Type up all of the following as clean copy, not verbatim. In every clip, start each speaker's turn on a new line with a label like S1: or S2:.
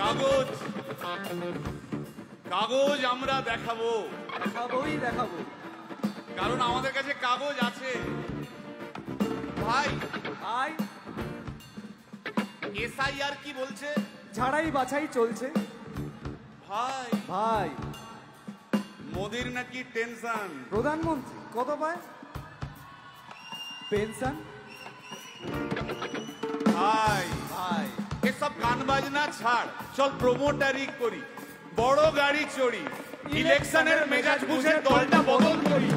S1: কাগজ কাগজ আমরা দেখাবো,
S2: দেখাবো,
S1: কারণ আমাদের কাছে কাগজ আছে। ভাই
S2: ভাই
S1: এসআইআর কি বলছে?
S2: ঝাড়াই বাছাই চলছে।
S1: ভাই
S2: ভাই
S1: মোদির নাকি টেনশন।
S2: প্রধানমন্ত্রী কত পায় পেনশন?
S1: ভাই
S2: ভাই
S1: এসব গান বাজনা ছাড়, চল প্রমোটারি করি, বড় গাড়ি চড়ি, ইলেকশনের মেজাজ বুঝে দলটা বদল করি।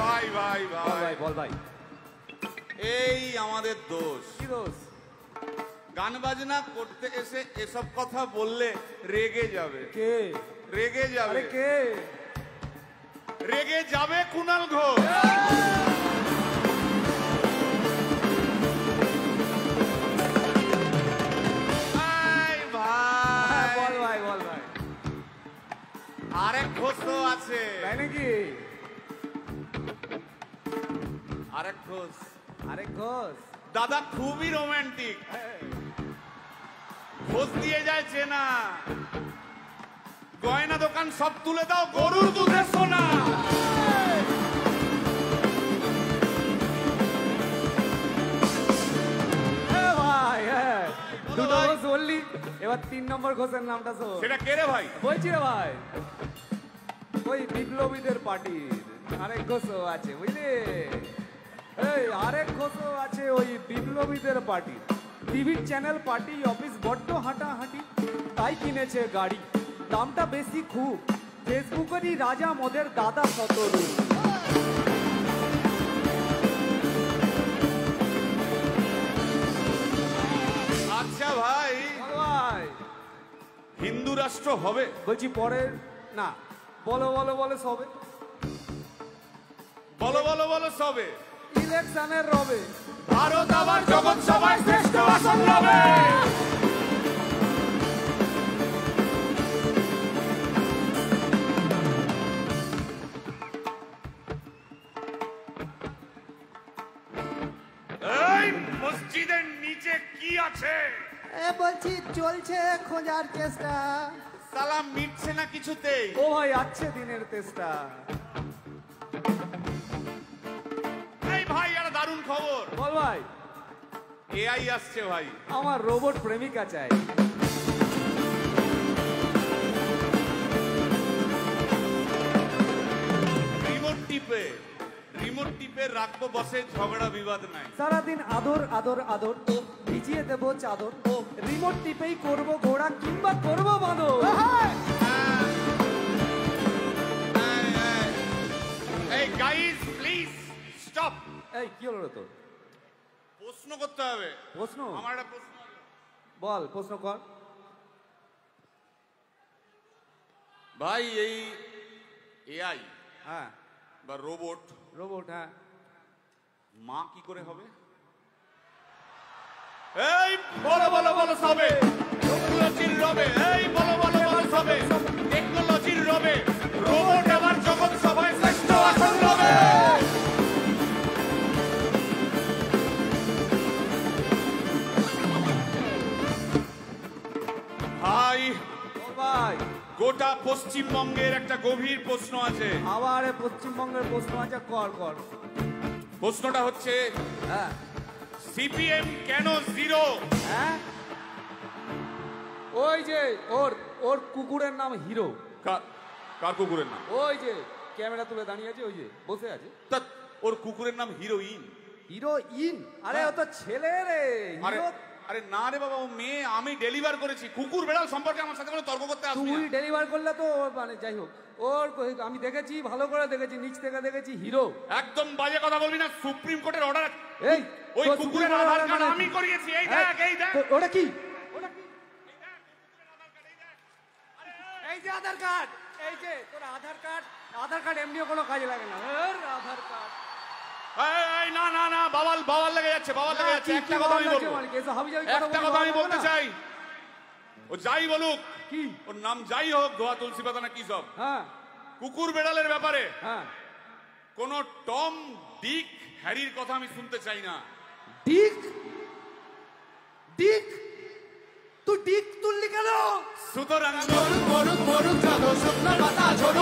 S1: ভাই ভাই ভাই
S2: বল ভাই,
S1: এই আমাদের দোষ।
S2: কি দোষ?
S1: গান বাজনা করতে এসে এসব কথা বললে রেগে যাবে।
S2: কে
S1: রেগে যাবে?
S2: কে
S1: রেগে যাবে? কুণাল ঘোষ।
S2: বল ভাই, বল ভাই।
S1: আরেক ঘোষ তো আছে।
S2: তাই নাকি?
S1: আরেক ঘোষ,
S2: আরেক ঘোষ
S1: দাদা খুবই রোমান্টিক, ঘোষ দিয়ে যায় চেনা, গয়না দোকান সব তুলে দাও, গরুর দুধের সোনা।
S2: ভাই দুটো ঘোষ বললি, এবার 3 নম্বর ঘোষের নামটা শোন।
S1: সেটা কে রে ভাই?
S2: বলছি রে ভাই, ওই বিপ্লবীদের পার্টির আরেক ঘোষও আছে, বুঝলি? এই আরেক ঘোষও আছে ওই বিপ্লবীদের পার্টি। টিভির চ্যানেল, পার্টি অফিস বড্ড হাঁটাহাঁটি, তাই কিনেছে গাড়ি, দামটা বেশি খুব, ফেসবুকেরই রাজা মদের দাদা শতরু।
S1: আচ্ছা ভাই,
S2: ভাই
S1: হিন্দু রাষ্ট্র হবে?
S2: বলছি পরের না, বলো বলো বলো সবে,
S1: বলো বলো বলো সবে,
S2: ইলেকশনের রবে
S1: ভারত আবার জগৎ সভায় শ্রেষ্ঠ আসন রবে। এই মসজিদের নিচে কি আছে?
S2: বলছি চলছে খোঁজার চেষ্টা।
S1: সালাম মিটছে না কিছুতেই।
S2: ও ভাই আছে দিনের চেষ্টা।
S1: এই ভাই একটা দারুণ খবর।
S2: বল ভাই।
S1: এআই আসছে ভাই।
S2: আমার রোবট প্রেমিকা চাই।
S1: রিমোট টিপে রাখবো বসে, ঝগড়া বিবাদ নাই।
S2: সারাদিন আদর আদর আদর, ভিজিয়ে দেবো চাদর, রিমোট টিপেই করবো ঘোড়া কিংবা করবো বাঁদর।
S1: এই গাইস প্লিজ স্টপ।
S2: এই কি হলো তোর?
S1: প্রশ্ন করতে হবে।
S2: প্রশ্ন?
S1: আমার একটা প্রশ্ন।
S2: বল প্রশ্ন কর
S1: ভাই। এই এআই
S2: হ্যাঁ
S1: বা রোবট,
S2: রোবট হ্যাঁ,
S1: মা কি করে হবে? এই বলো বলো বলো সবে, টেকনোলজির রবে। এই বলো বলো বলো সবে, টেকনোলজির রবে, রোবট আবার জগৎ সভায় শ্রেষ্ঠ আসন রবে। ভাই
S2: ভাই
S1: গোটা পশ্চিমবঙ্গের একটা গভীর প্রশ্ন আছে।
S2: আবার পশ্চিমবঙ্গের প্রশ্ন আছে, কর কর।
S1: প্রশ্নটা হচ্ছে,
S2: হ্যাঁ
S1: সিপিএম কেন জিরো?
S2: হ্যাঁ, ওই যে ওর ওর কুকুরের নাম হিরো।
S1: কার কুকুরের নাম?
S2: ওই যে ক্যামেরা তুলে দাঁড়িয়ে আছে, ওই যে বসে আছে।
S1: তা ওর কুকুরের নাম হিরোইন।
S2: হিরোইন? আরে ও তো ছেলে রে। হিরো?
S1: আরে না রে বাবা, ও মেয়ে। আমি ডেলিভার করেছি। কুকুর বেড়াল সম্পর্কে আমার সাথে কোনো তর্ক করতে আসবি না।
S2: তুই ডেলিভার করলে তো মানে যাই হোক, ওর আমি দেখেছি, ভালো করে দেখেছি, নিচ থেকে দেখেছি, হিরো।
S1: একদম বাজে কথা বলবি না, সুপ্রিম কোর্টের অর্ডার।
S2: এই
S1: ওই কুকুরের আধার কার্ড আমি করিয়েছি। এই দেখ, এই দেখ।
S2: ওটা কি? এই যে আধার কার্ড, এই যে তোর আধার কার্ড। আধার কার্ড এমনিও কোনো কাজে লাগে না। আধার কার্ড।
S1: এই না না না, বাবাল বাবাল লেগে যাচ্ছে, বাবাল লেগে যাচ্ছে। একটা কথা আমি বলবো, একটা কথা আমি বলতে চাই। ও যাই বলুক,
S2: কি
S1: ওর নাম যাই হোক, ধোয়া তুলসী পাতা না কি সব,
S2: হ্যাঁ,
S1: কুকুর বেড়ালের ব্যাপারে
S2: হ্যাঁ,
S1: কোন টম ডিক হ্যারির কথা আমি শুনতে চাই না।
S2: ডিক ডিক তুই ডিক তুললি কেন?
S1: সুতরাং
S3: মরুক মরুক মরুক যত শুকনো পাতা ঝরে